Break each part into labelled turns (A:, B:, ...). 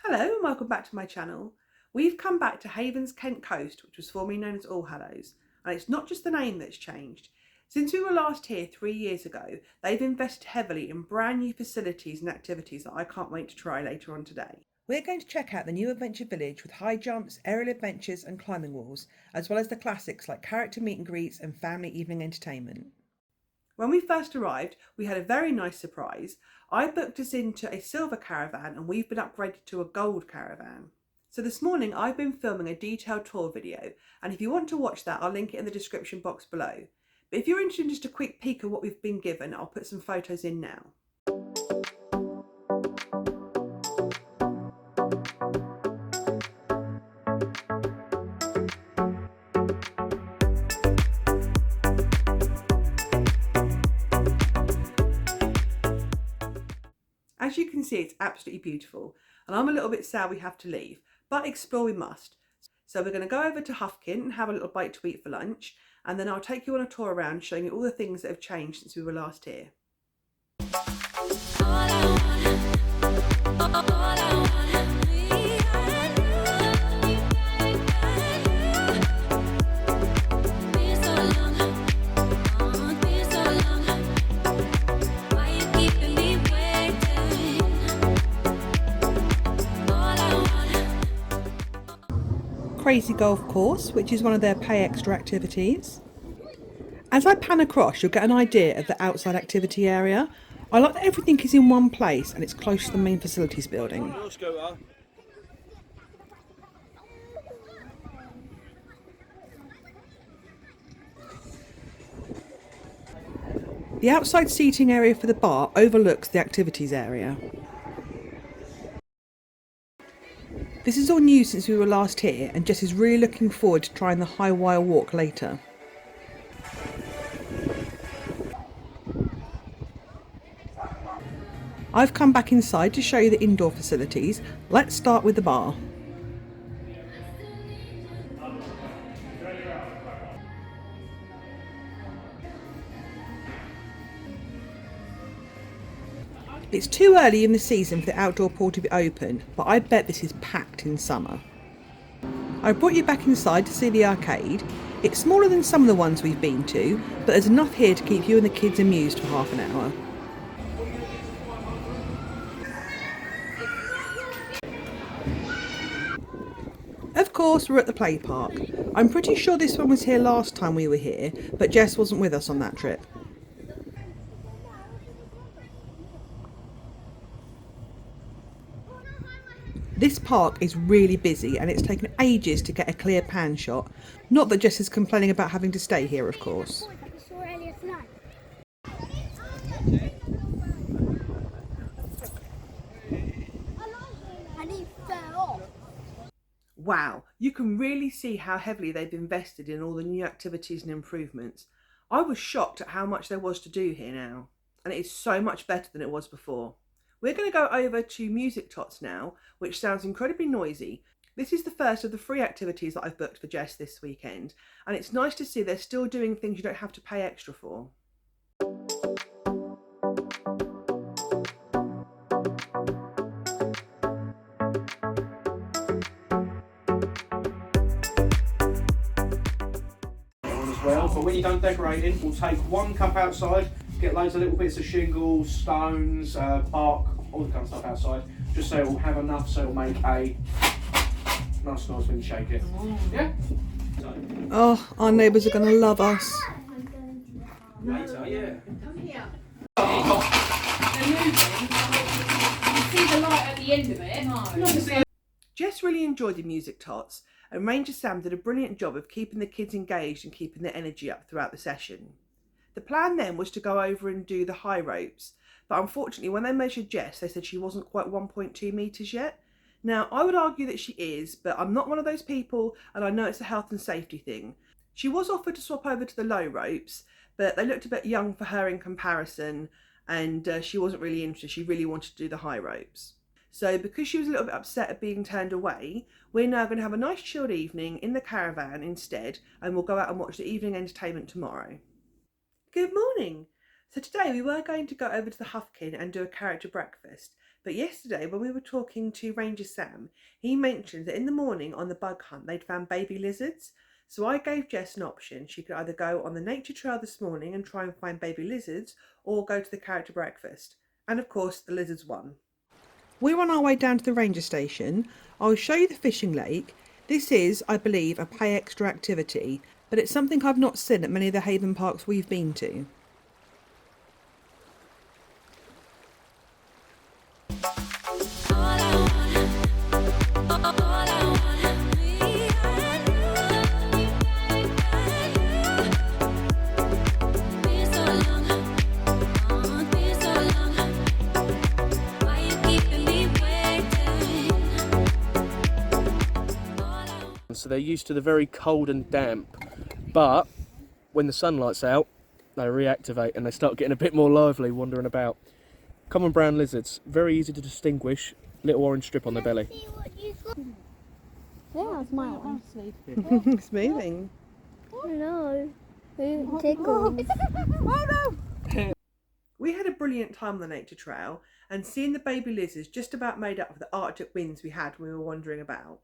A: Hello and welcome back to my channel. We've come back to Havens, Kent Coast, which was formerly known as Allhallows, and it's not just the name that's changed. Since we were last here 3 years ago, they've invested heavily in brand new facilities and activities that I can't wait to try later on today. We're going to check out the new adventure village with high jumps, aerial adventures and climbing walls, as well as the classics like character meet and greets and family evening entertainment. When we first arrived, we had a very nice surprise. I booked us into a silver caravan and we've been upgraded to a gold caravan. So this morning I've been filming a detailed tour video, and if you want to watch that, I'll link it in the description box below. But if you're interested in just a quick peek of what we've been given, I'll put some photos in now. As you can see, it's absolutely beautiful, and I'm a little bit sad we have to leave, but explore we must. So we're going to go over to Hufkin and have a little bite to eat for lunch, and then I'll take you on a tour around showing you all the things that have changed since we were last here. Crazy Golf Course, which is one of their pay extra activities. As I pan across, you'll get an idea of the outside activity area. I like that everything is in one place and it's close to the main facilities building. The outside seating area for the bar overlooks the activities area. This is all new since we were last here, and Jess is really looking forward to trying the high wire walk later. I've come back inside to show you the indoor facilities. Let's start with the bar. It's too early in the season for the outdoor pool to be open, but I bet this is packed in summer. I brought you back inside to see the arcade. It's smaller than some of the ones we've been to, but there's enough here to keep you and the kids amused for half an hour. Of course, we're at the play park. I'm pretty sure this one was here last time we were here, but Jess wasn't with us on that trip. This park is really busy and it's taken ages to get a clear pan shot. Not that Jess is complaining about having to stay here, of course. Wow, you can really see how heavily they've invested in all the new activities and improvements. I was shocked at how much there was to do here now, and it is so much better than it was before. We're going to go over to Music Tots now, which sounds incredibly noisy. This is the first of the free activities that I've booked for Jess this weekend, and it's nice to see they're still doing things you don't have to pay extra for.
B: Well, but when you're done decorating, we'll take one cup outside, get loads of little bits of shingles, stones, bark, all the kind of stuff outside, just so it will have enough so it'll make a nice noise when you shake it. Yeah?
A: Oh, our neighbours are going to love us.
B: Later, yeah.
C: Come here. They're moving. You see the light at the end of it? No.
A: Jess really enjoyed the Music Tots, and Ranger Sam did a brilliant job of keeping the kids engaged and keeping their energy up throughout the session. The plan then was to go over and do the high ropes, but unfortunately when they measured Jess, they said she wasn't quite 1.2 metres yet. Now, I would argue that she is, but I'm not one of those people, and I know it's a health and safety thing. She was offered to swap over to the low ropes, but they looked a bit young for her in comparison, and she wasn't really interested. She really wanted to do the high ropes. So because she was a little bit upset at being turned away, we're now going to have a nice chilled evening in the caravan instead, and we'll go out and watch the evening entertainment tomorrow. Good morning. So today we were going to go over to the Hufkin and do a character breakfast, But yesterday when we were talking to Ranger Sam, he mentioned that in the morning on the bug hunt they'd found baby lizards. So I gave Jess an option. She could either go on the nature trail this morning and try and find baby lizards, or go to the character breakfast. And of course the lizards won. We're on our way down to the ranger station. I'll show you the fishing lake. This is, I believe, a pay extra activity, but it's something I've not seen at many of the Haven parks we've been to.
B: So they're used to the very cold and damp, but when the sun lights out, they reactivate and they start getting a bit more lively, wandering about. Common brown lizards, very easy to distinguish, little orange strip on their belly.
D: Yeah, it's my one.
A: It's moving.
D: No, tickle.
A: Oh no! We had a brilliant time on the nature trail, and seeing the baby lizards just about made up for the Arctic winds we had when we were wandering about.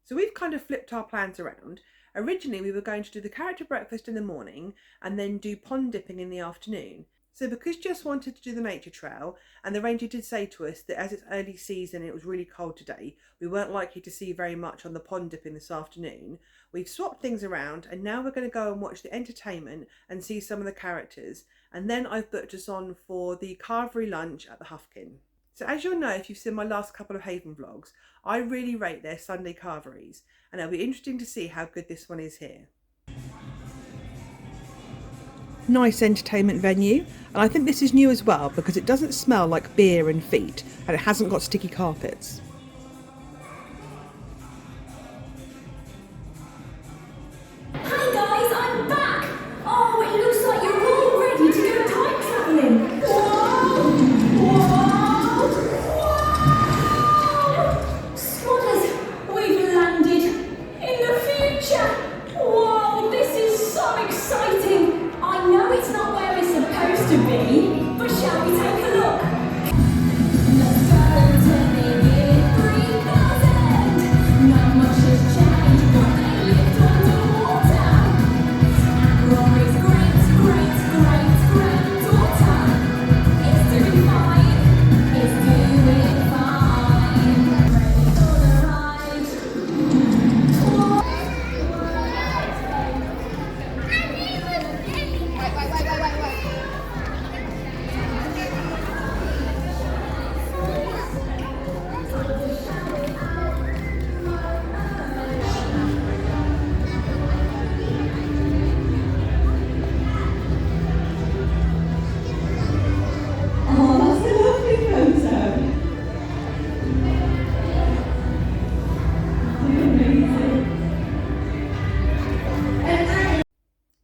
A: So we've kind of flipped our plans around. Originally we were going to do the character breakfast in the morning and then do pond dipping in the afternoon. So because Jess wanted to do the nature trail, and the ranger did say to us that as it's early season and it was really cold today, we weren't likely to see very much on the pond dipping this afternoon, we've swapped things around and now we're going to go and watch the entertainment and see some of the characters, and then I've booked us on for the carvery lunch at the Hufkin. So as you'll know if you've seen my last couple of Haven vlogs, I really rate their Sunday carveries, and it'll be interesting to see how good this one is here. Nice entertainment venue, and I think this is new as well because it doesn't smell like beer and feet, and it hasn't got sticky carpets.
E: Hi guys, I'm back! Oh, it looks like you're all ready to go time travelling! Whoa! Squatters, we've landed in the future! Whoa, this is so exciting! I know it's not where it's supposed to be, but shall we take a look? Let's go to the year 3000! Not much has changed, but they lived underwater. And Rory's great-great-great-granddaughter is doing fine, is doing fine. Ready for the ride?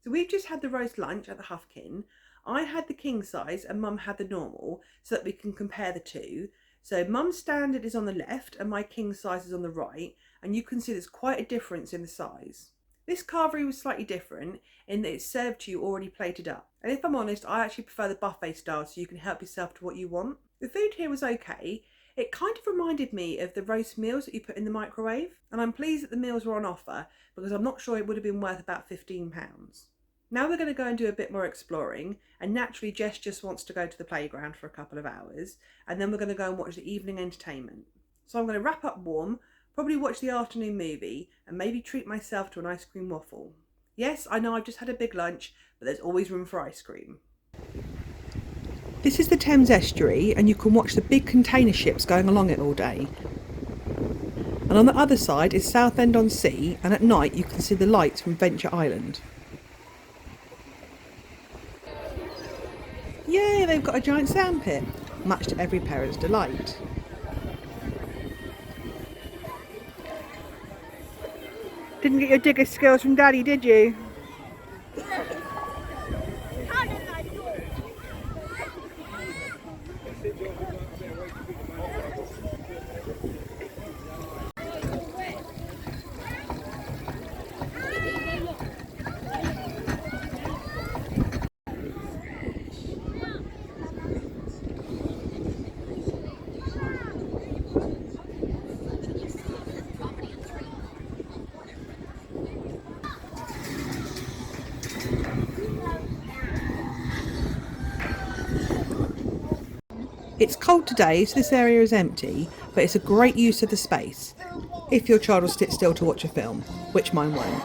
A: So we've just had the roast lunch at the Hufkin. I had the king size and Mum had the normal, so that we can compare the two. So Mum's standard is on the left and my king size is on the right, and you can see there's quite a difference in the size. This carvery was slightly different in that it's served to you already plated up. And if I'm honest, I actually prefer the buffet style so you can help yourself to what you want. The food here was okay. It kind of reminded me of the roast meals that you put in the microwave, and I'm pleased that the meals were on offer because I'm not sure it would have been worth about £15. Now we're going to go and do a bit more exploring, and naturally Jess just wants to go to the playground for a couple of hours, and then we're going to go and watch the evening entertainment. So I'm going to wrap up warm, probably watch the afternoon movie, and maybe treat myself to an ice cream waffle. Yes, I know I've just had a big lunch, but there's always room for ice cream. This is the Thames estuary, and you can watch the big container ships going along it all day. And on the other side is Southend-on-Sea, and at night you can see the lights from Venture Island. Yay, they've got a giant sandpit, much to every parent's delight. Didn't get your digger skills from Daddy, did you? It's cold today, so this area is empty, but it's a great use of the space, if your child will sit still to watch a film, which mine won't.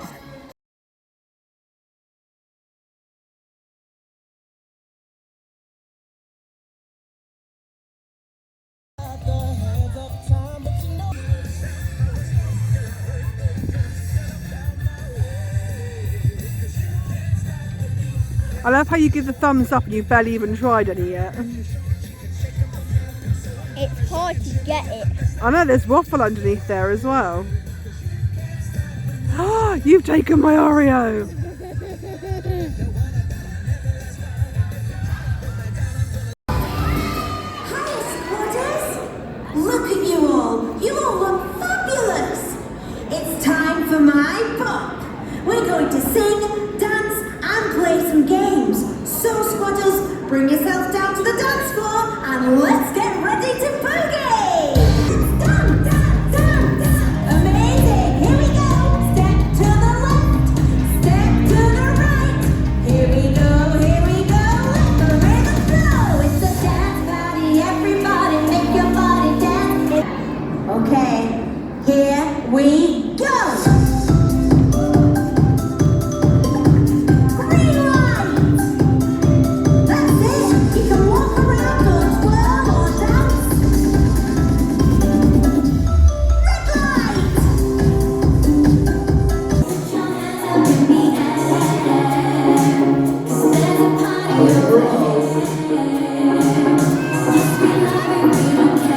A: I love how you give the thumbs up and you've barely even tried any yet.
D: It's hard to get it.
A: I know there's waffle underneath there as well. You've taken my Oreo!
E: Hi, squatters! Look at you all! You all look fabulous! It's time for my pop! We're going to sing, dance, and play some games. So, squatters, bring yourselves down to the dance floor and let's get ready to boogie! Dance, dance, dance, dance! Amazing! Here we go! Step to the left, step to the right. Here we go, let the rhythm flow. It's a dance party, everybody make your body dance. Okay, here we go! Green light! That's it! You can walk around or twirl or dance. Red light! Put your hands up in the air, 'cause there's a party over here. Yes, we love it, we don't care.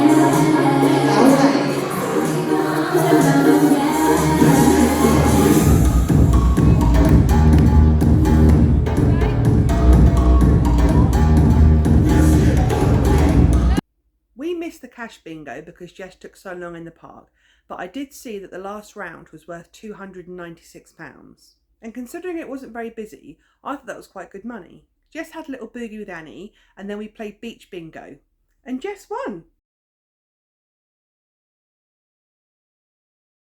A: We missed the cash bingo because Jess took so long in the park, but I did see that the last round was worth £296. And considering it wasn't very busy, I thought that was quite good money. Jess had a little boogie with Annie, and then we played beach bingo. And Jess won!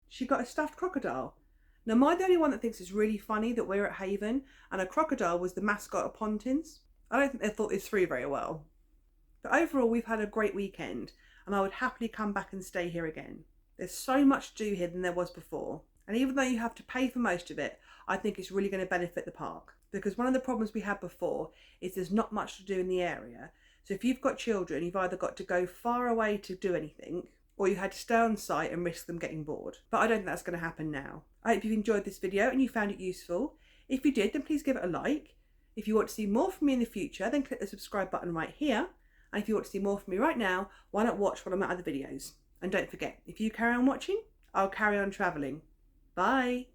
A: She got a stuffed crocodile. Now, am I the only one that thinks it's really funny that we're at Haven and a crocodile was the mascot of Pontins? I don't think they thought this through very well. But overall, we've had a great weekend and I would happily come back and stay here again. There's so much to do here than there was before. And even though you have to pay for most of it, I think it's really going to benefit the park. Because one of the problems we had before is there's not much to do in the area. So if you've got children, you've either got to go far away to do anything, or you had to stay on site and risk them getting bored. But I don't think that's going to happen now. I hope you've enjoyed this video and you found it useful. If you did, then please give it a like. If you want to see more from me in the future, then click the subscribe button right here. And if you want to see more from me right now, why not watch one of my other videos? And don't forget, if you carry on watching, I'll carry on travelling. Bye!